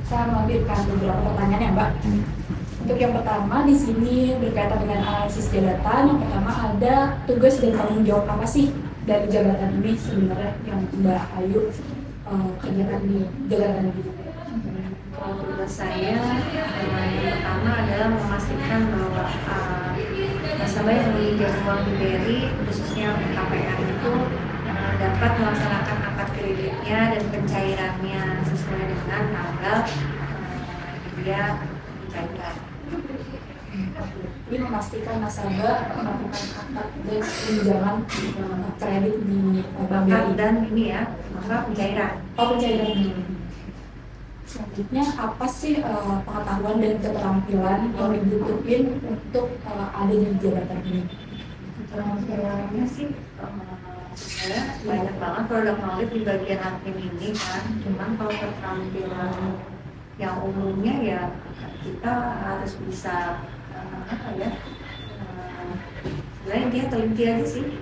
Saya melampirkan beberapa pertanyaan ya Mbak. Untuk yang pertama di sini berkaitan dengan analisis jabatan. Yang pertama ada tugas dan tanggung jawab apa sih dari jabatan ini sebenarnya yang Mbak Ayu kerjakan di jabatan ini? Kalau tugas saya yang pertama adalah memastikan bahwa nasabah yang meminjam uang di BRI khususnya KPR itu dapat melaksanakan akad kreditnya dan pencairannya sesuai dengan tanggal dia dicairkan. Ini memastikan nasabah melakukan akad dan pinjaman kredit di Bank BRI Dan ini ya, maka pencairan. Pencairan ini. Selanjutnya apa sih pengetahuan dan keterampilan yang dibutuhin untuk ada di jabatan ini? Keterampilannya sih sebenarnya banyak banget produk knowledge di bagian admin ini kan. Cuman kalau keterampilan yang umumnya ya kita harus bisa sebenarnya dia teliti aja sih,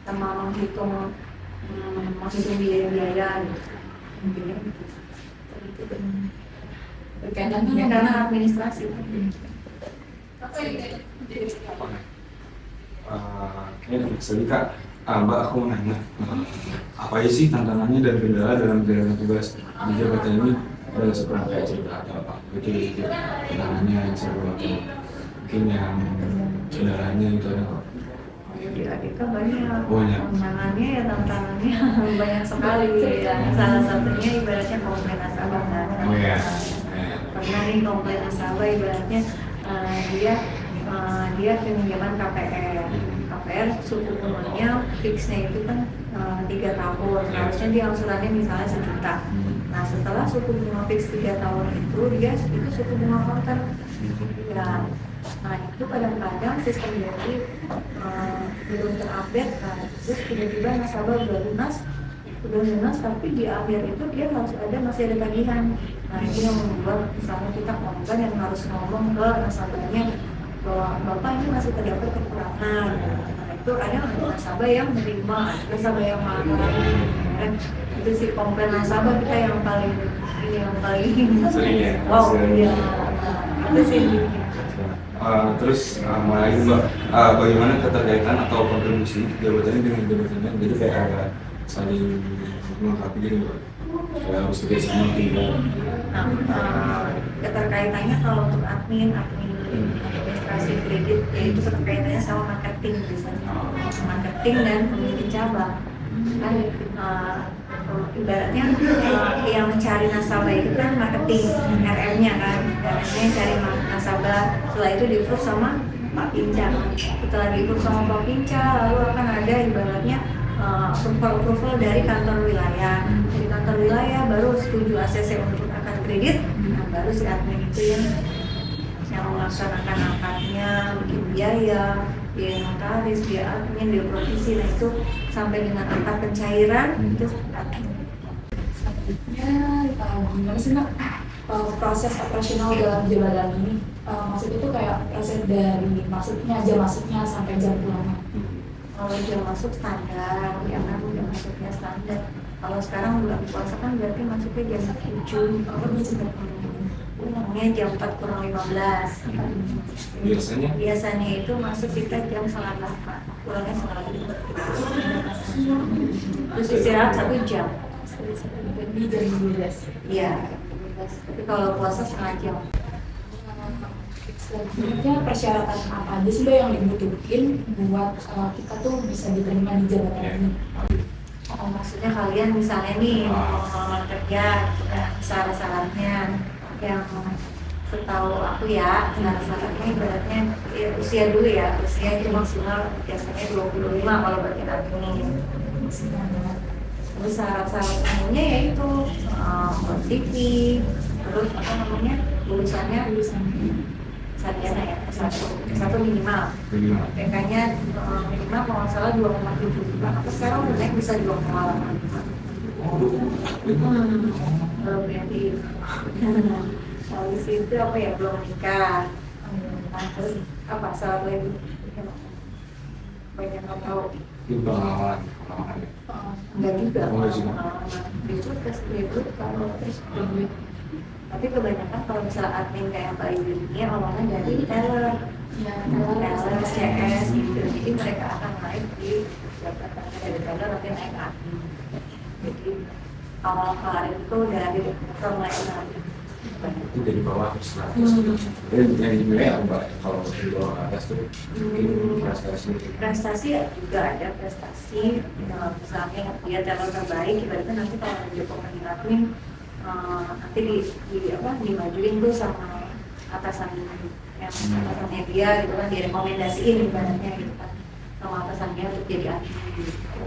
sama menghitung biaya-biaya gitu. Intinya gitu. Berkaitan Karena administrasi. Kayaknya sekali Kak, Mbak aku mau nanya, apa aja sih tantangannya dan kendala dalam menjalankan tugas di jabatan ini? Ada seperangkat cerita atau apa? Itu tantangannya yang seru atau mungkin yang kendalanya itu ada apa? Di ADK banyak. Tantangannya ya tantangannya banyak sekali ya. Salah satunya ibaratnya komplain nasabah kan. Oh ya. Pernah nih komplain nasabah ibaratnya dia pinjaman KPR suku bunganya fixnya itu kan 3 tahun, harusnya dia angsurannya misalnya 1 juta. Nah setelah suku bunga fix 3 tahun itu itu suku bunga kontan ya. Nah itu kadang-kadang sistem BRI belum terupdate kan, terus tiba-tiba nasabah udah lunas tapi di akhir itu dia masih ada tagihan. Nah ini yang membuat misalnya kita korban yang harus ngomong ke nasabahnya bahwa bapak ini masih terdapat kekurangan. Nah itu ada nasabah yang menerima, nasabah yang marah. Itu sih komplain nasabah kita yang paling sering ya. Wow ya. Itu sih. Terus mulai juga bagaimana keterkaitan atau kontribusi jabatannya dengan jabatannya, jadi kayak ada saling melengkapi gitu Mbak, kayak harus kerjasama tinggal. Nah keterkaitannya kalau untuk admin administrasi kredit yaitu keterkaitannya sama marketing biasanya, marketing dan pemimpin cabang kan. Ibaratnya yang mencari nasabah itu kan marketing, RM-nya kan, RM-nya cari nasabah, setelah itu di-approve sama Pak Pinca. Setelah di-approve sama Pak Pinca, lalu akan ada ibaratnya approval dari kantor wilayah. Dari kantor wilayah baru setuju ACC untuk akad kredit, nah baru si admin itu yang melaksanakan akadnya, bikin biaya notaris, biaya admin, biaya provisi. Nah itu sampai dengan akad pencairan itu admin. Selanjutnya gimana sih Mbak proses operasional dalam jabatan ini? Maksudnya itu kayak proses dari jam masuknya sampai jam pulangnya. Kalau jam masuk standar, ya kan jam masuknya standar. Kalau sekarang bulan puasa kan berarti masuknya jam 7, pulangnya jam 4 kurang 15. Biasanya itu masuk kita jam 7:30, pulangnya 7:30. Terus istirahat 1 jam. Jadi jam 12. Iya. Tapi kalau puasa 1/2 jam. Selanjutnya persyaratan apa aja sih Mbak yang dibutuhin buat kita tuh bisa diterima di jabatan ini? Maksudnya kalian misalnya nih mau melamar kerja, syarat-syaratnya yang setahu aku ya, syarat-syaratnya ibaratnya ya, usia dulu ya, usia itu maksimal biasanya 25 kalau bagi admin. Terus syarat-syarat umumnya yaitu CV, terus lulusannya sarjana ya, satu minimal. PK-nya minimal kalau nggak salah 2,7. Apa sekarang udah naik bisa 2,8. Belum berarti. Habis itu apa ya, belum nikah. Terus apa syarat lagi? Banyak nggak tahu. Pengalaman. Enggak juga. Enggak juga. Itu tes graduate kalau tes graduate Tapi kebanyakan kalau misalnya admin kayak Mbak Ibu ini awalnya dari teller, Ya, teller, CS gitu. Jadi mereka akan naik di jabatannya dari teller nanti naik ke admin. Jadi awal karir itu dari frontline. Itu dari bawah ke atas. Dan yang dinilai apa Mbak? Kalau dari bawah ke atas tuh mungkin prestasi. Prestasi ya juga ada prestasi. Misalnya dia teller terbaik, ibaratnya nanti kalau ada jokowi admin nanti dimajuin tuh sama atasan yang atasannya dia gitu kan, direkomendasiin ibaratnya gitu kan sama atasannya untuk jadi admin gitu.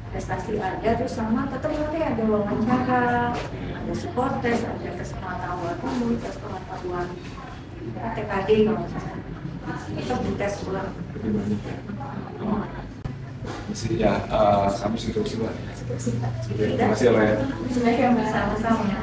Prestasi ada, terus sama tetap nanti ada wawancara, ada psikotes, ada tes pengetahuan umum, tes pengetahuan TKD kalau misalnya tetap dites ulang. Lebih banyak ya. Masih ya, kami segitu sih Mbak. Terima kasih ya Mbak ya. Sebenarnya Mbak. Sama-sama.